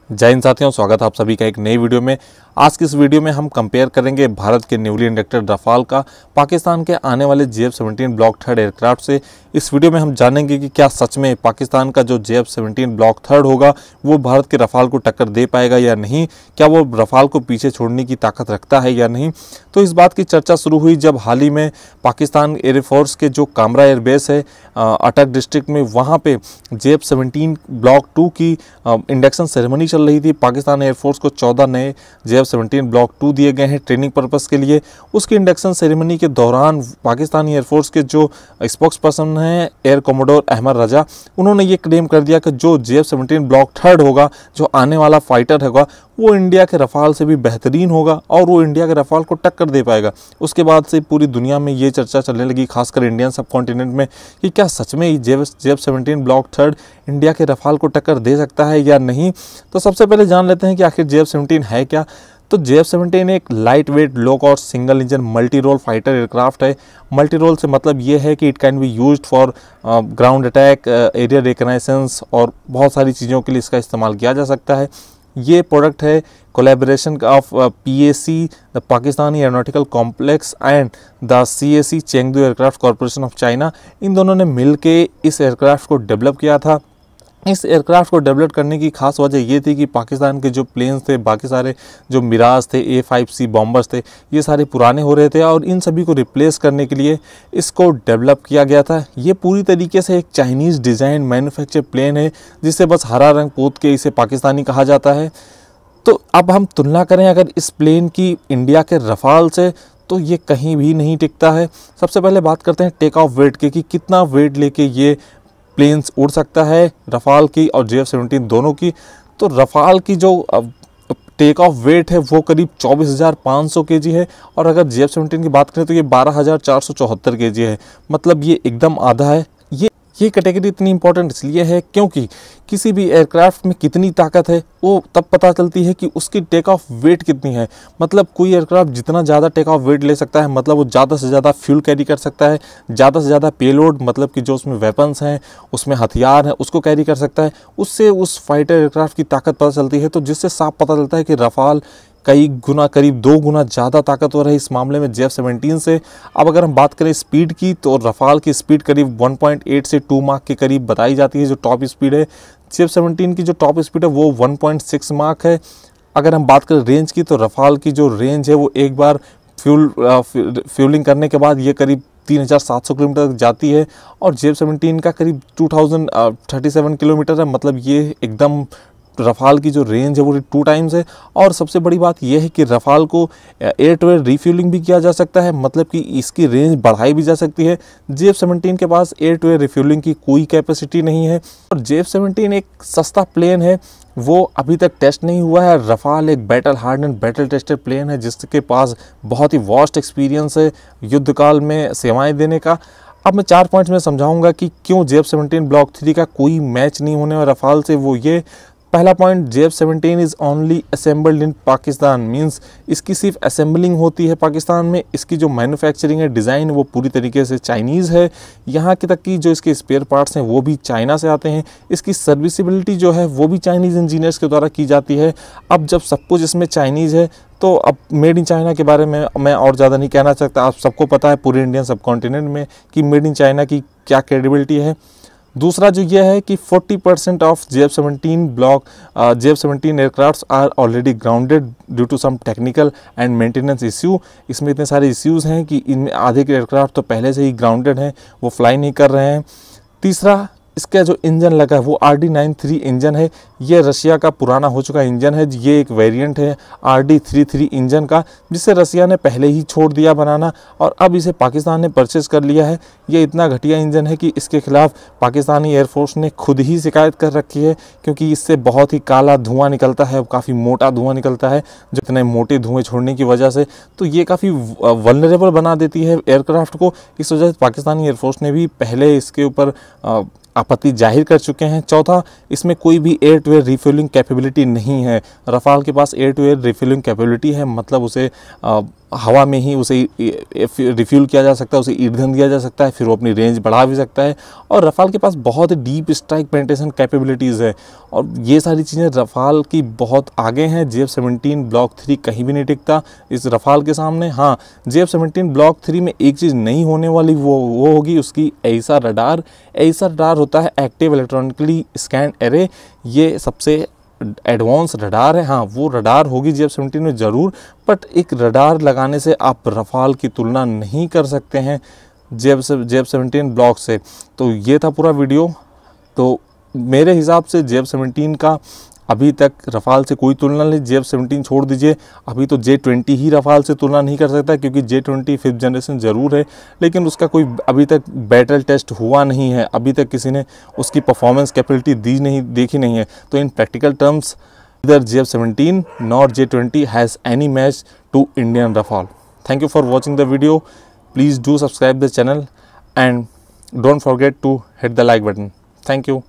जय हिंद साथियों, स्वागत है आप सभी का एक नई वीडियो में। आज की इस वीडियो में हम कंपेयर करेंगे भारत के न्यूली इंडक्टेड रफाल का पाकिस्तान के आने वाले JF-17 ब्लॉक थर्ड एयरक्राफ्ट से। इस वीडियो में हम जानेंगे कि क्या सच में पाकिस्तान का जो JF-17 ब्लॉक थर्ड होगा वो भारत के रफाल को टक्कर दे पाएगा या नहीं, क्या वो रफाल को पीछे छोड़ने की ताकत रखता है या नहीं। तो इस बात की चर्चा शुरू हुई जब हाल ही में पाकिस्तान एयरफोर्स के जो कामरा एयरबेस है अटक डिस्ट्रिक्ट में, वहाँ पे JF-17 ब्लॉक 2 की इंडक्शन सेरेमनी चल रही थी। पाकिस्तान एयरफोर्स को 14 नए JF-17 ब्लॉक 2 दिए गए हैं ट्रेनिंग पर्पस के लिए। उसकी इंडक्शन सेरेमनी के दौरान पाकिस्तानी एयरफोर्स के जो स्पोक्स पर्सन हैं एयर कोमोडोर अहमद रजा, उन्होंने ये क्लेम कर दिया कि जो JF-17 ब्लॉक थर्ड होगा, जो आने वाला फाइटर होगा, वो इंडिया के रफाल से भी बेहतरीन होगा और वो इंडिया के रफाल को टक्कर दे पाएगा। उसके बाद से पूरी दुनिया में ये चर्चा चलने लगी, खासकर इंडियन सब कॉन्टिनेंट में, कि क्या सच में JF-17 ब्लॉक थर्ड इंडिया के रफाल को टक्कर दे सकता है या नहीं। तो सबसे पहले जान लेते हैं कि आखिर JF-17 है क्या। तो JF-17 एक light weight low cost single engine multi role fighter aircraft है। मल्टी रोल से मतलब ये है कि it can be used for ground attack, area reconnaissance और बहुत सारी चीज़ों के लिए इसका इस्तेमाल किया जा सकता है। ये प्रोडक्ट है collaboration of PAC the Pakistani aeronautical complex and the CAC Chengdu aircraft corporation of China. इन दोनों ने मिलके इस एयरक्राफ्ट को डेवलप किया था। इस एयरक्राफ्ट को डेवलप करने की खास वजह ये थी कि पाकिस्तान के जो प्लेन्स थे, बाकी सारे जो मिराज थे, A5C बॉम्बर्स थे, ये सारे पुराने हो रहे थे और इन सभी को रिप्लेस करने के लिए इसको डेवलप किया गया था। ये पूरी तरीके से एक चाइनीज़ डिज़ाइन मैन्युफैक्चर प्लेन है जिसे बस हरा रंग पोत के इसे पाकिस्तानी कहा जाता है। तो अब हम तुलना करें अगर इस प्लेन की इंडिया के रफाल से, तो ये कहीं भी नहीं टिकता है। सबसे पहले बात करते हैं टेक ऑफ वेट की, कि कितना वेट लेके ये प्लेन्स उड़ सकता है, रफाल की और JF-17 दोनों की। तो रफाल की जो टेक ऑफ वेट है वो करीब 24,500 kg है और अगर JF-17 की बात करें तो ये 12,474 kg है। मतलब ये एकदम आधा है। ये कैटेगरी इतनी इंपॉर्टेंट इसलिए है क्योंकि किसी भी एयरक्राफ्ट में कितनी ताकत है वो तब पता चलती है कि उसकी टेक ऑफ वेट कितनी है। मतलब कोई एयरक्राफ्ट जितना ज़्यादा टेक ऑफ वेट ले सकता है, मतलब वो ज़्यादा से ज़्यादा फ्यूल कैरी कर सकता है, ज़्यादा से ज़्यादा पेलोड, मतलब कि जो उसमें वेपन्स हैं, उसमें हथियार हैं, उसको कैरी कर सकता है। उससे उस फाइटर एयरक्राफ्ट की ताकत पता चलती है। तो जिससे साफ पता चलता है कि रफाल कई गुना, करीब 2 गुना ज़्यादा ताकतवर है इस मामले में JF-17 से। अब अगर हम बात करें स्पीड की, तो रफाल की स्पीड करीब 1.8 से 2 माक के करीब बताई जाती है, जो टॉप स्पीड है। JF-17 की जो टॉप स्पीड है वो 1.6 माक है। अगर हम बात करें रेंज की, तो रफाल की जो रेंज है वो एक बार फ्यूलिंग करने के बाद ये करीब 3,700 किलोमीटर तक जाती है और JF-17 का करीब 2,037 किलोमीटर है। मतलब ये एकदम रफाल की जो रेंज है वो 2 टाइम्स है। और सबसे बड़ी बात यह है कि रफाल को एयर टू एयर रिफ्यूलिंग भी किया जा सकता है, मतलब कि इसकी रेंज बढ़ाई भी जा सकती है। JF-17 के पास एयर टू एयर रिफ्यूलिंग की कोई कैपेसिटी नहीं है और JF-17 एक सस्ता प्लेन है, वो अभी तक टेस्ट नहीं हुआ है। रफाल एक battle hard and battle tested plane है जिसके पास बहुत ही वास्ट एक्सपीरियंस है युद्ध काल में सेवाएँ देने का। अब मैं 4 पॉइंट्स में समझाऊंगा कि क्यों JF-17 ब्लॉक 3 का कोई मैच नहीं होने वाला रफाल से। वो ये, पहला point, JF-17 is only assembled in Pakistan, means इसकी सिर्फ असेंबलिंग होती है पाकिस्तान में। इसकी जो मैन्युफैक्चरिंग है, डिज़ाइन, वो पूरी तरीके से चाइनीज़ है। यहाँ की तक की जो इसके स्पेयर पार्ट्स हैं वो भी चाइना से आते हैं। इसकी सर्विसिबिलिटी जो है वो भी चाइनीज़ इंजीनियर्स के द्वारा की जाती है। अब जब सब कुछ इसमें चाइनीज़ है तो अब मेड इन चाइना के बारे में मैं और ज़्यादा नहीं कहना चाहता। आप सबको पता है पूरे इंडियन सब कॉन्टिनेंट में कि मेड इन चाइना की क्या क्रेडिबिलिटी है। दूसरा जो ये है कि 40% of JF-17 aircrafts are already grounded due to some technical and maintenance issue. इसमें इतने सारे इश्यूज़ हैं कि इनमें आधे के एयरक्राफ्ट तो पहले से ही ग्राउंडेड हैं, वो फ्लाई नहीं कर रहे हैं। तीसरा, इसका जो इंजन लगा है वो RD-93 इंजन है। ये रशिया का पुराना हो चुका इंजन है। ये एक वेरिएंट है RD-33 इंजन का, जिसे रशिया ने पहले ही छोड़ दिया बनाना और अब इसे पाकिस्तान ने परचेज़ कर लिया है। ये इतना घटिया इंजन है कि इसके खिलाफ पाकिस्तानी एयरफोर्स ने खुद ही शिकायत कर रखी है, क्योंकि इससे बहुत ही काला धुआं निकलता है, काफ़ी मोटा धुआं निकलता है, जो इतने मोटे धुएँ छोड़ने की वजह से तो ये काफ़ी वल्नरेबल बना देती है एयरक्राफ्ट को। इस वजह से पाकिस्तानी एयरफोर्स ने भी पहले इसके ऊपर आपत्ति जाहिर कर चुके हैं। चौथा, इसमें कोई भी air to air refuelling capability नहीं है। रफाल के पास air to air refuelling capability है, मतलब उसे हवा में ही उसे रिफ्यूल किया जा सकता है, उसे ईंधन दिया जा सकता है, फिर वो अपनी रेंज बढ़ा भी सकता है। और रफ़ाल के पास बहुत ही डीप स्ट्राइक पेनिट्रेशन कैपेबिलिटीज़ है और ये सारी चीज़ें रफ़ाल की बहुत आगे हैं। JF-17 ब्लॉक 3 कहीं भी नहीं टिकता इस रफ़ाल के सामने। हाँ, JF-17 ब्लॉक 3 में एक चीज़ नहीं होने वाली वो होगी उसकी एइसा रडार। एइसा रडार होता है एक्टिव इलेक्ट्रॉनिकली स्कैन एरे। ये सबसे एडवांस रडार है। हाँ, वो रडार होगी JF-17 में ज़रूर, बट एक रडार लगाने से आप रफ़ाल की तुलना नहीं कर सकते हैं JF-17 ब्लॉक से। तो ये था पूरा वीडियो। तो मेरे हिसाब से JF-17 का अभी तक रफ़ाल से कोई तुलना नहीं। JF-17 छोड़ दीजिए, अभी तो J-20 ही रफ़ाल से तुलना नहीं कर सकता, क्योंकि J-20 5th जनरेशन ज़रूर है, लेकिन उसका कोई अभी तक बैटल टेस्ट हुआ नहीं है। अभी तक किसी ने उसकी परफॉर्मेंस कैपेबिलिटी देखी नहीं है। तो इन practical terms neither JF-17 nor J-20 has any match to Indian Rafale. Thank you for watching the video. Please do subscribe the channel and don't forget to hit the like button. Thank you.